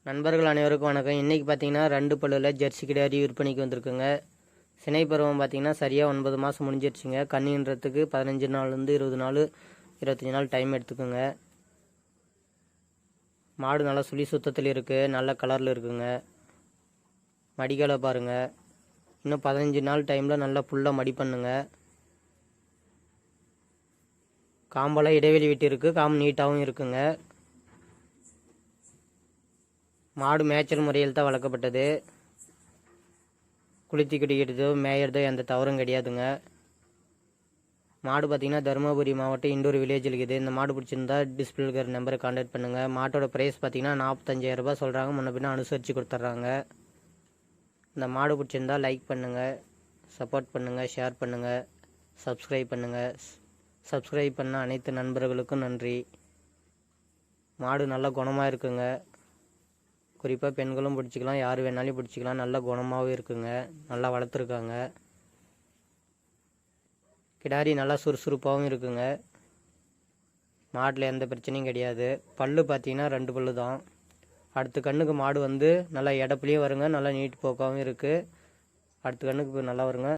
நண்பர்கள் அனைவருக்கும் வணக்கம். இன்றைக்கி பார்த்தீங்கன்னா 2 பல்லுல ஜெர்சி கிடாரி விற்பனைக்கு வந்திருக்குங்க. சினை பருவம் பார்த்தீங்கன்னா சரியாக 9 மாதம் முடிஞ்சிருச்சுங்க. கண்ணுன்றதுக்கு 15 நாள்லேருந்து 20 நாள் 25 நாள் டைம் எடுத்துக்குங்க. மாடு நல்லா சுழி சுத்தத்தில் இருக்குது, நல்ல கலரில் இருக்குங்க. மடிகளை பாருங்கள். இன்னும் 15 நாள் டைமில் நல்லா ஃபுல்லாக மடி பண்ணுங்க. காம்பெல்லாம் இடைவெளி விட்டு இருக்குது, காம்பு நீட்டாகவும் இருக்குங்க. மாடு மேய்ச்சல் முறையில் தான் வளர்க்கப்பட்டது. குளித்து குடிக்கிறதோ மேயறதோ எந்த தவறும் கிடையாதுங்க. மாடு பார்த்திங்கன்னா தருமபுரி மாவட்டம் இண்டூர் வில்லேஜில் இருக்குது. இந்த மாடு பிடிச்சிருந்தா டிஸ்பிளே இருக்கிற நம்பரை கான்டாக்ட் பண்ணுங்கள். மாட்டோட ப்ரைஸ் பார்த்திங்கன்னா 45,000 ரூபாய் சொல்கிறாங்க. முன்ன பின்ன அனுசரித்து கொடுத்துட்றாங்க. இந்த மாடு பிடிச்சிருந்தா லைக் பண்ணுங்கள், சப்போர்ட் பண்ணுங்கள், ஷேர் பண்ணுங்கள், சப்ஸ்கிரைப் பண்ணுங்கள். சப்ஸ்கிரைப் பண்ண அனைத்து நண்பர்களுக்கும் நன்றி. மாடு நல்ல குணமாக இருக்குங்க. குறிப்பாக பெண்களும் பிடிச்சிக்கலாம், யார் வேணாலும் பிடிச்சிக்கலாம். நல்ல குணமாகவும் இருக்குங்க. நல்லா வளர்த்துருக்காங்க. கிடாரி நல்லா சுறுசுறுப்பாகவும் இருக்குங்க. மாட்டில் எந்த பிரச்சனையும் கிடையாது. பல்லு பார்த்தீங்கன்னா 2 பல்லு தான். அடுத்த கண்ணுக்கு மாடு வந்து நல்லா எடப்புலையும் வருங்க, நல்லா நீட்டு போக்காகவும் இருக்குது. அடுத்த கண்ணுக்கு நல்லா வருங்க.